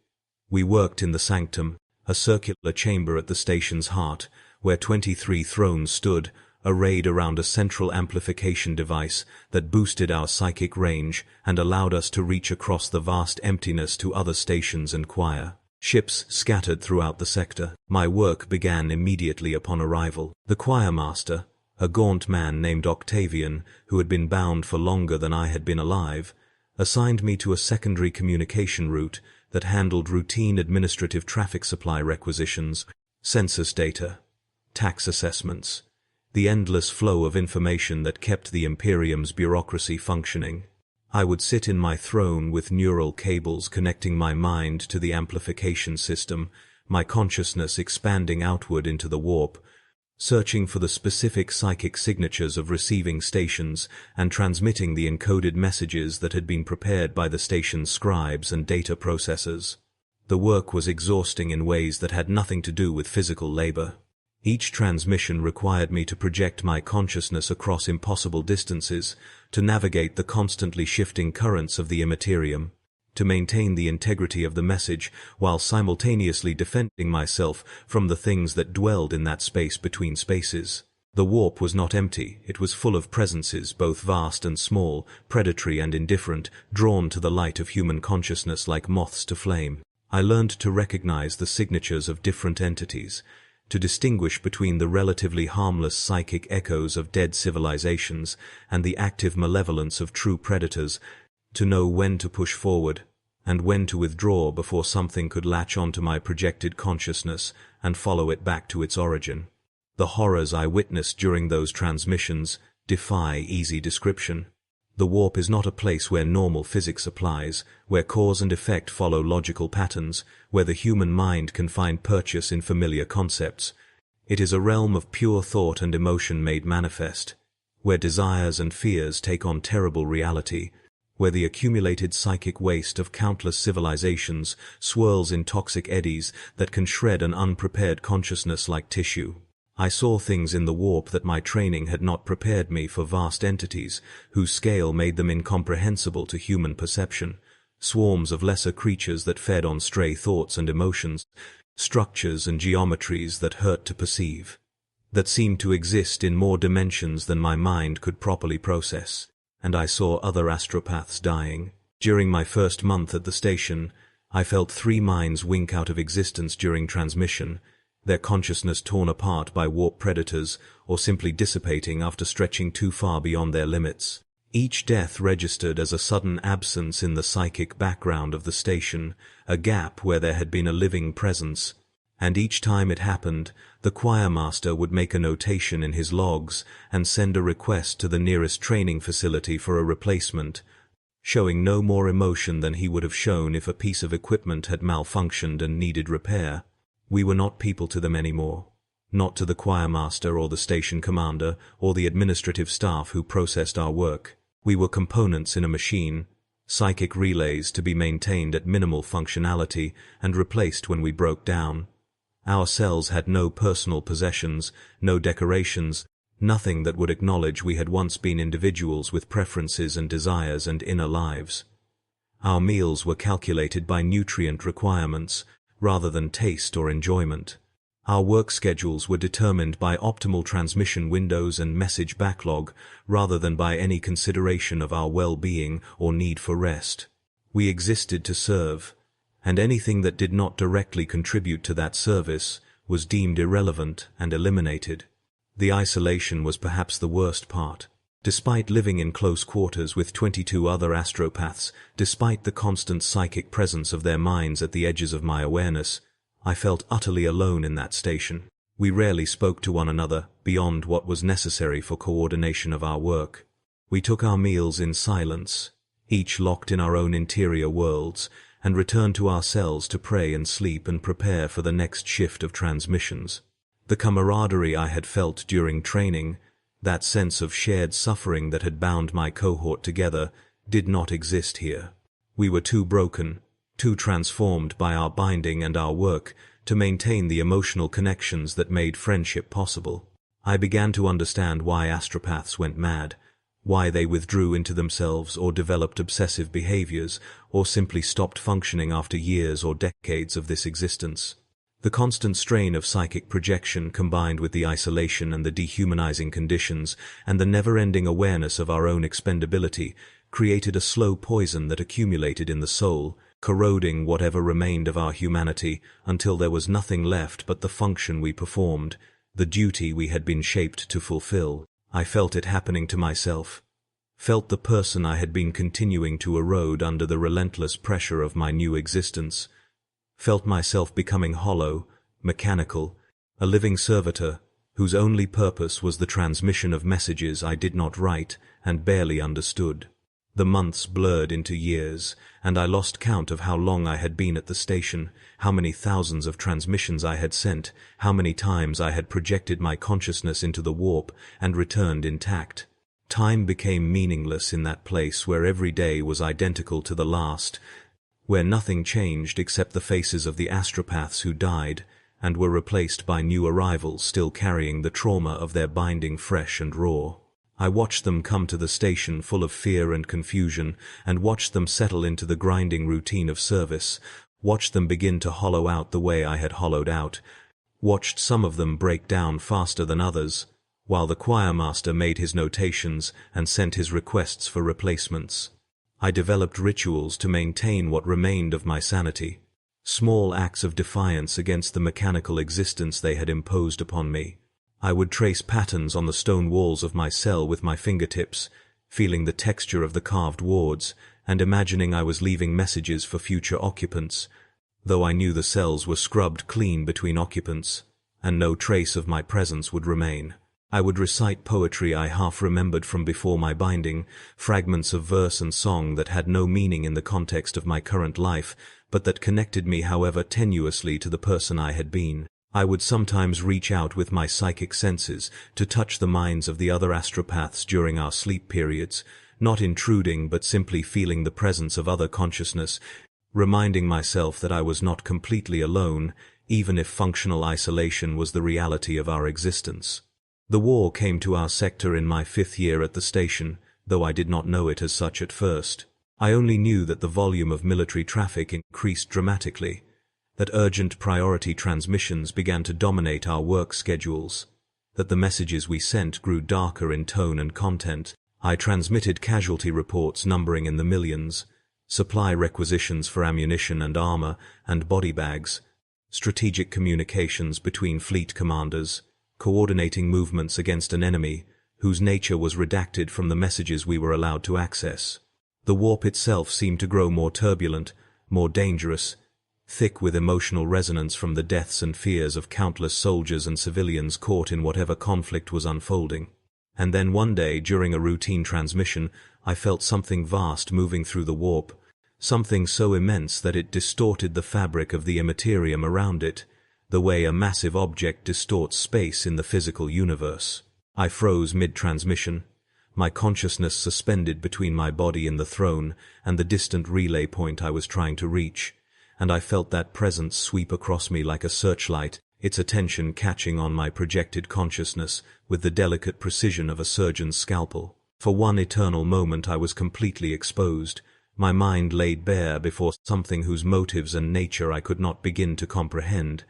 We worked in the sanctum, a circular chamber at the station's heart, where 23 thrones stood, arrayed around a central amplification device that boosted our psychic range and allowed us to reach across the vast emptiness to other stations and choir. Ships scattered throughout the sector. My work began immediately upon arrival. The choirmaster, a gaunt man named Octavian, who had been bound for longer than I had been alive, assigned me to a secondary communication route that handled routine administrative traffic supply requisitions, census data, tax assessments, the endless flow of information that kept the Imperium's bureaucracy functioning. I would sit in my throne with neural cables connecting my mind to the amplification system, my consciousness expanding outward into the warp, searching for the specific psychic signatures of receiving stations and transmitting the encoded messages that had been prepared by the station's scribes and data processors. The work was exhausting in ways that had nothing to do with physical labor. Each transmission required me to project my consciousness across impossible distances, to navigate the constantly shifting currents of the immaterium, to maintain the integrity of the message while simultaneously defending myself from the things that dwelled in that space between spaces. The warp was not empty, it was full of presences, both vast and small, predatory and indifferent, drawn to the light of human consciousness like moths to flame. I learned to recognize the signatures of different entities, to distinguish between the relatively harmless psychic echoes of dead civilizations and the active malevolence of true predators, to know when to push forward and when to withdraw before something could latch onto my projected consciousness and follow it back to its origin. The horrors I witnessed during those transmissions defy easy description. The warp is not a place where normal physics applies, where cause and effect follow logical patterns, where the human mind can find purchase in familiar concepts. It is a realm of pure thought and emotion made manifest, where desires and fears take on terrible reality, where the accumulated psychic waste of countless civilizations swirls in toxic eddies that can shred an unprepared consciousness like tissue. I saw things in the warp that my training had not prepared me for, vast entities whose scale made them incomprehensible to human perception, swarms of lesser creatures that fed on stray thoughts and emotions, structures and geometries that hurt to perceive, that seemed to exist in more dimensions than my mind could properly process. And I saw other astropaths dying. During my first month at the station, I felt 3 minds wink out of existence during transmission, their consciousness torn apart by warp predators or simply dissipating after stretching too far beyond their limits. Each death registered as a sudden absence in the psychic background of the station, a gap where there had been a living presence, and each time it happened, the choirmaster would make a notation in his logs and send a request to the nearest training facility for a replacement, showing no more emotion than he would have shown if a piece of equipment had malfunctioned and needed repair. We were not people to them anymore, not to the choirmaster or the station commander or the administrative staff who processed our work. We were components in a machine, psychic relays to be maintained at minimal functionality and replaced when we broke down. Our cells had no personal possessions, no decorations, nothing that would acknowledge we had once been individuals with preferences and desires and inner lives. Our meals were calculated by nutrient requirements, rather than taste or enjoyment. Our work schedules were determined by optimal transmission windows and message backlog, rather than by any consideration of our well-being or need for rest. We existed to serve, and anything that did not directly contribute to that service was deemed irrelevant and eliminated. The isolation was perhaps the worst part. Despite living in close quarters with 22 other astropaths, despite the constant psychic presence of their minds at the edges of my awareness, I felt utterly alone in that station. We rarely spoke to one another beyond what was necessary for coordination of our work. We took our meals in silence, each locked in our own interior worlds, and returned to our cells to pray and sleep and prepare for the next shift of transmissions. The camaraderie I had felt during training, that sense of shared suffering that had bound my cohort together, did not exist here. We were too broken, too transformed by our binding and our work to maintain the emotional connections that made friendship possible. I began to understand why astropaths went mad, why they withdrew into themselves or developed obsessive behaviors, or simply stopped functioning after years or decades of this existence. The constant strain of psychic projection combined with the isolation and the dehumanizing conditions and the never-ending awareness of our own expendability created a slow poison that accumulated in the soul, corroding whatever remained of our humanity until there was nothing left but the function we performed, the duty we had been shaped to fulfill. I felt it happening to myself, felt the person I had been continuing to erode under the relentless pressure of my new existence, felt myself becoming hollow, mechanical, a living servitor whose only purpose was the transmission of messages I did not write and barely understood. The months blurred into years, and I lost count of how long I had been at the station, how many thousands of transmissions I had sent, how many times I had projected my consciousness into the warp and returned intact. Time became meaningless in that place where every day was identical to the last, where nothing changed except the faces of the astropaths who died and were replaced by new arrivals still carrying the trauma of their binding fresh and raw. I watched them come to the station full of fear and confusion, and watched them settle into the grinding routine of service, watched them begin to hollow out the way I had hollowed out, watched some of them break down faster than others, while the choirmaster made his notations and sent his requests for replacements. I developed rituals to maintain what remained of my sanity, small acts of defiance against the mechanical existence they had imposed upon me. I would trace patterns on the stone walls of my cell with my fingertips, feeling the texture of the carved wards, and imagining I was leaving messages for future occupants, though I knew the cells were scrubbed clean between occupants, and no trace of my presence would remain. I would recite poetry I half remembered from before my binding, fragments of verse and song that had no meaning in the context of my current life, but that connected me however tenuously to the person I had been. I would sometimes reach out with my psychic senses to touch the minds of the other astropaths during our sleep periods, not intruding but simply feeling the presence of other consciousness, reminding myself that I was not completely alone, even if functional isolation was the reality of our existence. The war came to our sector in my 5th year at the station, though I did not know it as such at first. I only knew that the volume of military traffic increased dramatically, that urgent priority transmissions began to dominate our work schedules, that the messages we sent grew darker in tone and content. I transmitted casualty reports numbering in the millions, supply requisitions for ammunition and armor and body bags, strategic communications between fleet commanders, coordinating movements against an enemy whose nature was redacted from the messages we were allowed to access. The warp itself seemed to grow more turbulent, more dangerous, thick with emotional resonance from the deaths and fears of countless soldiers and civilians caught in whatever conflict was unfolding. And then one day, during a routine transmission, I felt something vast moving through the warp, something so immense that it distorted the fabric of the immaterium around it, the way a massive object distorts space in the physical universe. I froze mid-transmission, my consciousness suspended between my body and the throne and the distant relay point I was trying to reach, and I felt that presence sweep across me like a searchlight, its attention catching on my projected consciousness with the delicate precision of a surgeon's scalpel. For one eternal moment I was completely exposed, my mind laid bare before something whose motives and nature I could not begin to comprehend,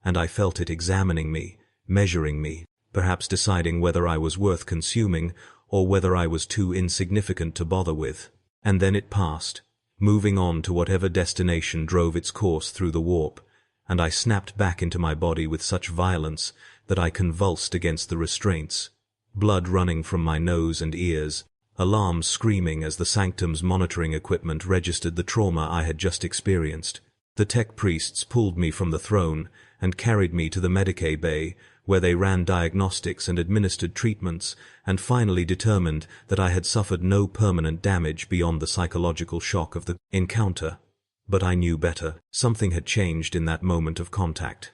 and I felt it examining me, measuring me, perhaps deciding whether I was worth consuming or whether I was too insignificant to bother with. And then it passed, moving on to whatever destination drove its course through the warp, and I snapped back into my body with such violence that I convulsed against the restraints, blood running from my nose and ears, alarms screaming as the sanctum's monitoring equipment registered the trauma I had just experienced. The tech priests pulled me from the throne and carried me to the decay bay, where they ran diagnostics and administered treatments, and finally determined that I had suffered no permanent damage beyond the psychological shock of the encounter. But I knew better. Something had changed in that moment of contact.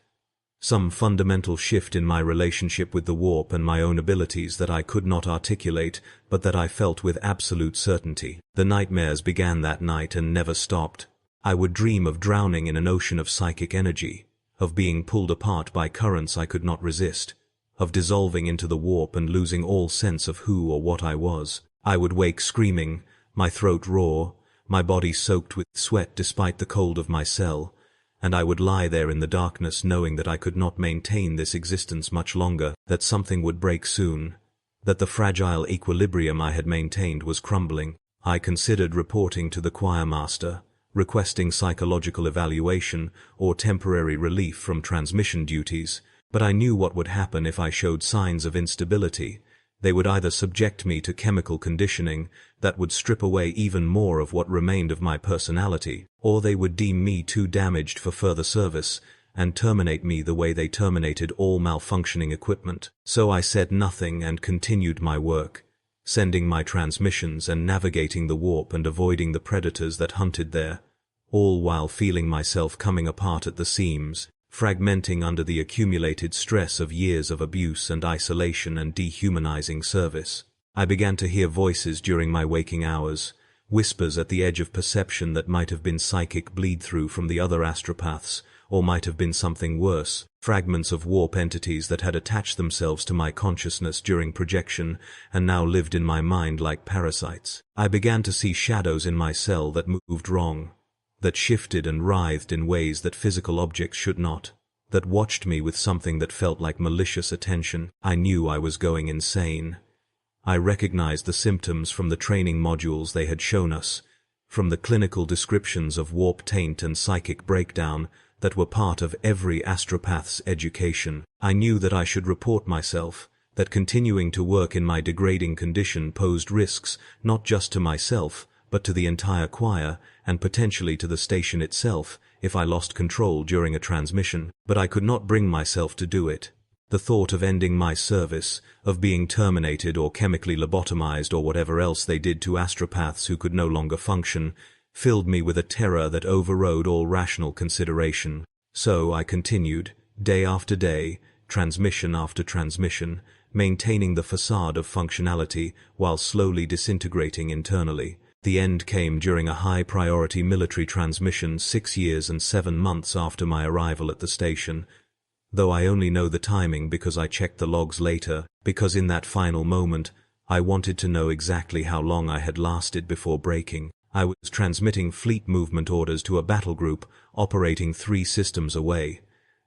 Some fundamental shift in my relationship with the warp and my own abilities that I could not articulate, but that I felt with absolute certainty. The nightmares began that night and never stopped. I would dream of drowning in an ocean of psychic energy, of being pulled apart by currents I could not resist, of dissolving into the warp and losing all sense of who or what I was. I would wake screaming, my throat raw, my body soaked with sweat despite the cold of my cell, and I would lie there in the darkness knowing that I could not maintain this existence much longer, that something would break soon, that the fragile equilibrium I had maintained was crumbling. I considered reporting to the choirmaster, requesting psychological evaluation or temporary relief from transmission duties, but I knew what would happen if I showed signs of instability. They would either subject me to chemical conditioning that would strip away even more of what remained of my personality, or they would deem me too damaged for further service and terminate me the way they terminated all malfunctioning equipment. So I said nothing and continued my work, sending my transmissions and navigating the warp and avoiding the predators that hunted there, all while feeling myself coming apart at the seams, fragmenting under the accumulated stress of years of abuse and isolation and dehumanizing service. I began to hear voices during my waking hours, whispers at the edge of perception that might have been psychic bleed-through from the other astropaths, or might have been something worse, fragments of warp entities that had attached themselves to my consciousness during projection and now lived in my mind like parasites. I began to see shadows in my cell that moved wrong, that shifted and writhed in ways that physical objects should not. that watched me with something that felt like malicious attention. I knew I was going insane. I recognized the symptoms from the training modules they had shown us, from the clinical descriptions of warp taint and psychic breakdown that were part of every astropath's education. I knew that I should report myself, that continuing to work in my degrading condition posed risks not just to myself, but to the entire choir, and potentially to the station itself, if I lost control during a transmission. But I could not bring myself to do it. The thought of ending my service, of being terminated or chemically lobotomized or whatever else they did to astropaths who could no longer function, filled me with a terror that overrode all rational consideration. So I continued, day after day, transmission after transmission, maintaining the facade of functionality while slowly disintegrating internally. The end came during a high-priority military transmission 6 years and 7 months after my arrival at the station, though I only know the timing because I checked the logs later, because in that final moment, I wanted to know exactly how long I had lasted before breaking. I was transmitting fleet movement orders to a battle group operating 3 systems away.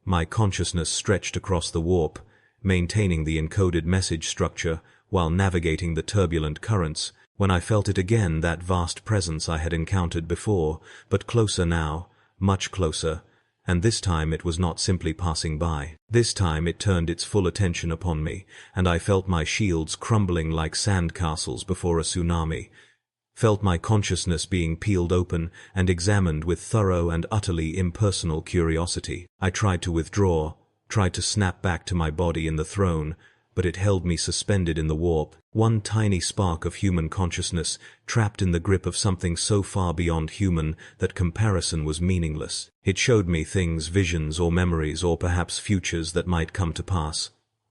My consciousness stretched across the warp, maintaining the encoded message structure while navigating the turbulent currents, when I felt it again, that vast presence I had encountered before, but closer now, much closer, and this time it was not simply passing by. This time it turned its full attention upon me, and I felt my shields crumbling like sandcastles before a tsunami, felt my consciousness being peeled open and examined with thorough and utterly impersonal curiosity. I tried to withdraw, tried to snap back to my body in the throne, but it held me suspended in the warp, one tiny spark of human consciousness, trapped in the grip of something so far beyond human that comparison was meaningless. It showed me things, visions or memories or perhaps futures that might come to pass.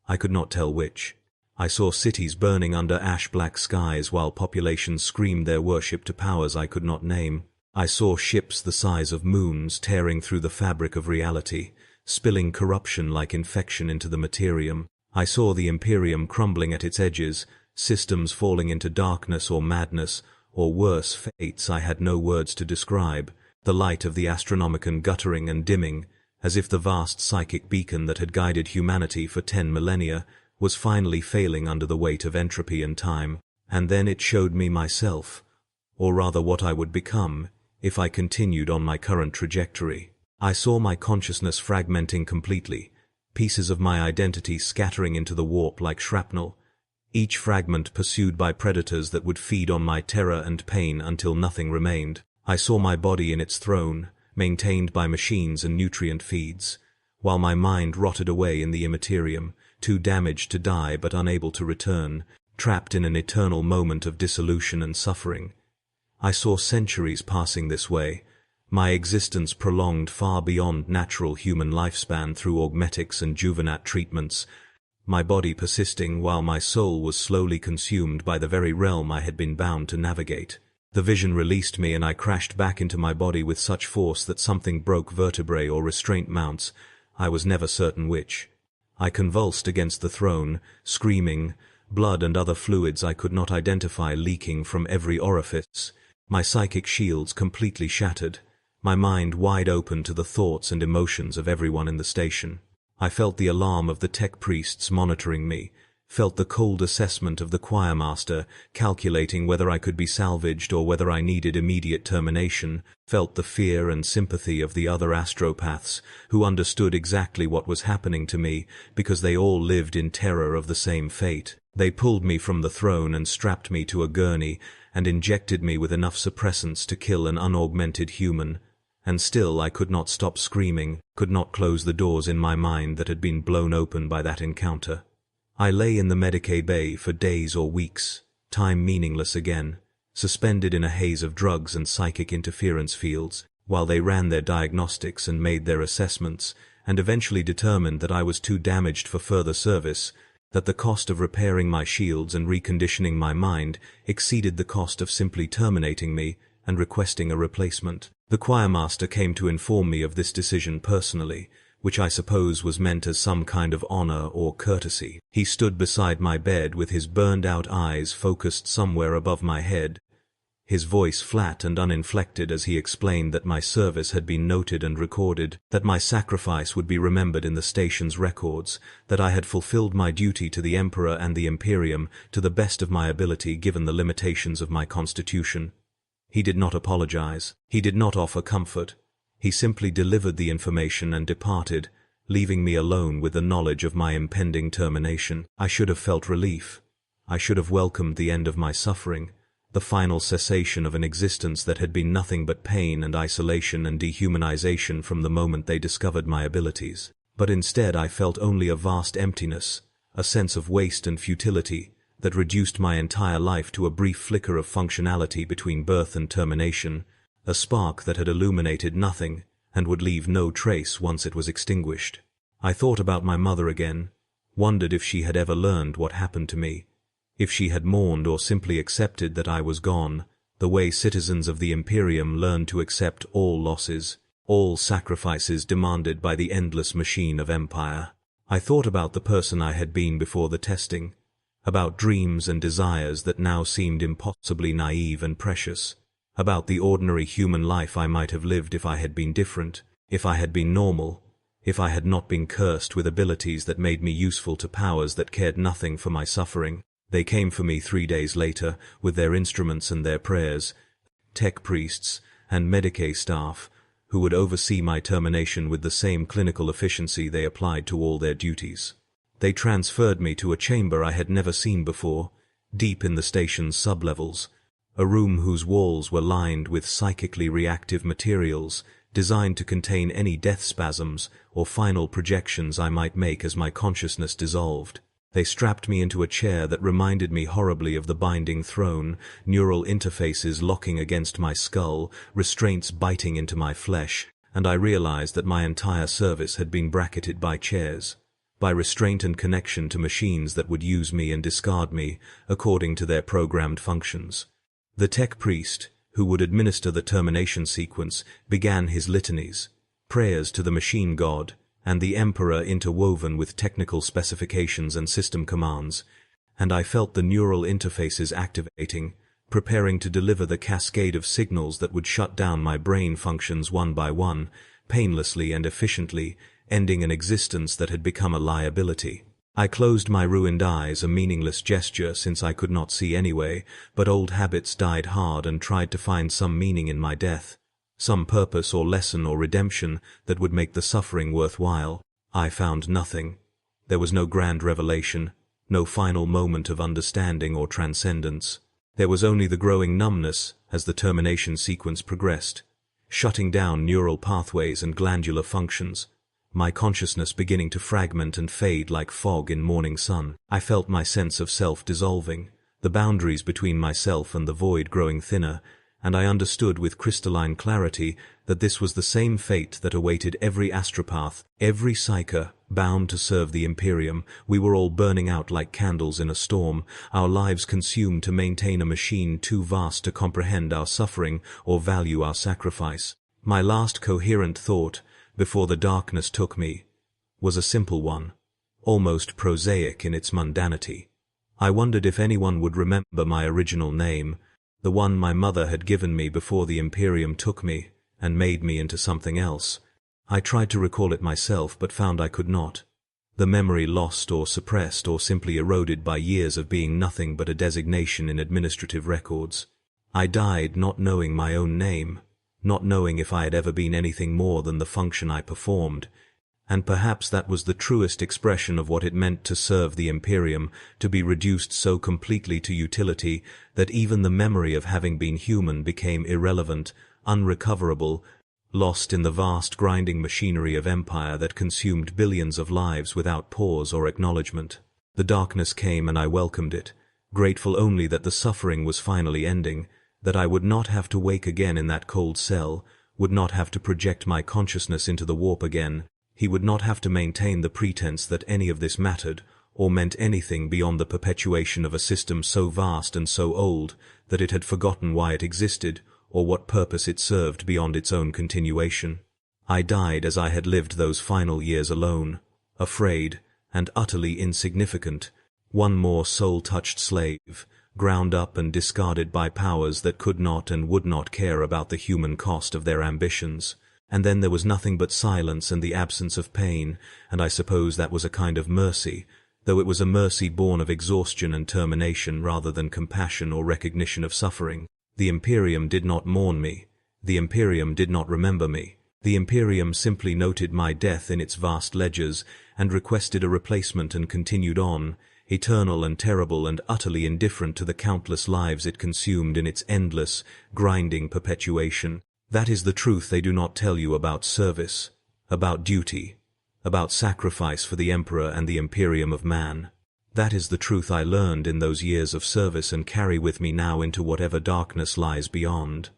I could not tell which. I saw cities burning under ash-black skies while populations screamed their worship to powers I could not name. I saw ships the size of moons tearing through the fabric of reality, spilling corruption like infection into the materium. I saw the Imperium crumbling at its edges, systems falling into darkness or madness, or worse fates I had no words to describe, the light of the Astronomicon guttering and dimming, as if the vast psychic beacon that had guided humanity for 10 millennia was finally failing under the weight of entropy and time. And then it showed me myself, or rather what I would become, if I continued on my current trajectory. I saw my consciousness fragmenting completely, pieces of my identity scattering into the warp like shrapnel, each fragment pursued by predators that would feed on my terror and pain until nothing remained. I saw my body in its throne, maintained by machines and nutrient feeds, while my mind rotted away in the immaterium, too damaged to die but unable to return, trapped in an eternal moment of dissolution and suffering. I saw centuries passing this way, my existence prolonged far beyond natural human lifespan through augmetics and juvenat treatments, my body persisting while my soul was slowly consumed by the very realm I had been bound to navigate. The vision released me and I crashed back into my body with such force that something broke vertebrae or restraint mounts, I was never certain which. I convulsed against the throne, screaming, blood and other fluids I could not identify leaking from every orifice, my psychic shields completely shattered, my mind wide open to the thoughts and emotions of everyone in the station. I felt the alarm of the tech priests monitoring me, felt the cold assessment of the choirmaster calculating whether I could be salvaged or whether I needed immediate termination, felt the fear and sympathy of the other astropaths who understood exactly what was happening to me because they all lived in terror of the same fate. They pulled me from the throne and strapped me to a gurney and injected me with enough suppressants to kill an unaugmented human. And still I could not stop screaming, could not close the doors in my mind that had been blown open by that encounter. I lay in the Medicae bay for days or weeks, time meaningless again, suspended in a haze of drugs and psychic interference fields, while they ran their diagnostics and made their assessments, and eventually determined that I was too damaged for further service, that the cost of repairing my shields and reconditioning my mind exceeded the cost of simply terminating me and requesting a replacement. The choirmaster came to inform me of this decision personally, which I suppose was meant as some kind of honor or courtesy. He stood beside my bed with his burned-out eyes focused somewhere above my head, his voice flat and uninflected as he explained that my service had been noted and recorded, that my sacrifice would be remembered in the station's records, that I had fulfilled my duty to the Emperor and the Imperium to the best of my ability given the limitations of my constitution. He did not apologize. He did not offer comfort. He simply delivered the information and departed, leaving me alone with the knowledge of my impending termination. I should have felt relief. I should have welcomed the end of my suffering, the final cessation of an existence that had been nothing but pain and isolation and dehumanization from the moment they discovered my abilities. But instead I felt only a vast emptiness, a sense of waste and futility that reduced my entire life to a brief flicker of functionality between birth and termination, a spark that had illuminated nothing and would leave no trace once it was extinguished. I thought about my mother again, wondered if she had ever learned what happened to me, if she had mourned or simply accepted that I was gone, the way citizens of the Imperium learn to accept all losses, all sacrifices demanded by the endless machine of empire. I thought about the person I had been before the testing, about dreams and desires that now seemed impossibly naive and precious, about the ordinary human life I might have lived if I had been different, if I had been normal, if I had not been cursed with abilities that made me useful to powers that cared nothing for my suffering. They came for me 3 days later, with their instruments and their prayers, tech priests and decay staff, who would oversee my termination with the same clinical efficiency they applied to all their duties. They transferred me to a chamber I had never seen before, deep in the station's sublevels, a room whose walls were lined with psychically reactive materials, designed to contain any death spasms or final projections I might make as my consciousness dissolved. They strapped me into a chair that reminded me horribly of the binding throne, neural interfaces locking against my skull, restraints biting into my flesh, and I realized that my entire service had been bracketed by chairs, by restraint and connection to machines that would use me and discard me according to their programmed functions. The tech priest, who would administer the termination sequence, began his litanies, prayers to the machine god, and the Emperor interwoven with technical specifications and system commands, and I felt the neural interfaces activating, preparing to deliver the cascade of signals that would shut down my brain functions one by one, painlessly and efficiently, ending an existence that had become a liability. I closed my ruined eyes, a meaningless gesture since I could not see anyway, but old habits died hard and tried to find some meaning in my death, some purpose or lesson or redemption that would make the suffering worthwhile. I found nothing. There was no grand revelation, no final moment of understanding or transcendence. There was only the growing numbness as the termination sequence progressed, shutting down neural pathways and glandular functions, my consciousness beginning to fragment and fade like fog in morning sun. I felt my sense of self dissolving, the boundaries between myself and the void growing thinner, and I understood with crystalline clarity that this was the same fate that awaited every astropath, every psyker, bound to serve the Imperium. We were all burning out like candles in a storm, our lives consumed to maintain a machine too vast to comprehend our suffering or value our sacrifice. My last coherent thought, before the darkness took me, was a simple one, almost prosaic in its mundanity. I wondered if anyone would remember my original name, the one my mother had given me before the Imperium took me and made me into something else. I tried to recall it myself, but found I could not. The memory lost or suppressed or simply eroded by years of being nothing but a designation in administrative records. I died not knowing my own name, not knowing if I had ever been anything more than the function I performed, and perhaps that was the truest expression of what it meant to serve the Imperium, to be reduced so completely to utility that even the memory of having been human became irrelevant, unrecoverable, lost in the vast grinding machinery of empire that consumed billions of lives without pause or acknowledgement. The darkness came and I welcomed it, grateful only that the suffering was finally ending, that I would not have to wake again in that cold cell, would not have to project my consciousness into the warp again. He would not have to maintain the pretense that any of this mattered, or meant anything beyond the perpetuation of a system so vast and so old that it had forgotten why it existed, or what purpose it served beyond its own continuation. I died as I had lived those final years alone, afraid and utterly insignificant, one more soul-touched slave, ground up and discarded by powers that could not and would not care about the human cost of their ambitions. And then there was nothing but silence and the absence of pain, and I suppose that was a kind of mercy, though it was a mercy born of exhaustion and termination rather than compassion or recognition of suffering. The Imperium did not mourn me. The Imperium did not remember me. The Imperium simply noted my death in its vast ledgers and requested a replacement and continued on, eternal and terrible and utterly indifferent to the countless lives it consumed in its endless, grinding perpetuation. That is the truth they do not tell you about service, about duty, about sacrifice for the Emperor and the Imperium of Man. That is the truth I learned in those years of service and carry with me now into whatever darkness lies beyond.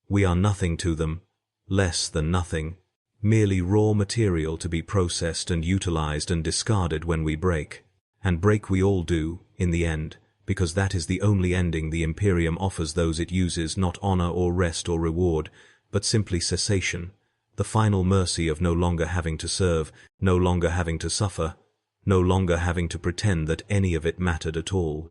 We are nothing to them, less than nothing, merely raw material to be processed and utilized and discarded when we break. And break we all do, in the end, because that is the only ending the Imperium offers those it uses, not honor or rest or reward, but simply cessation, the final mercy of no longer having to serve, no longer having to suffer, no longer having to pretend that any of it mattered at all.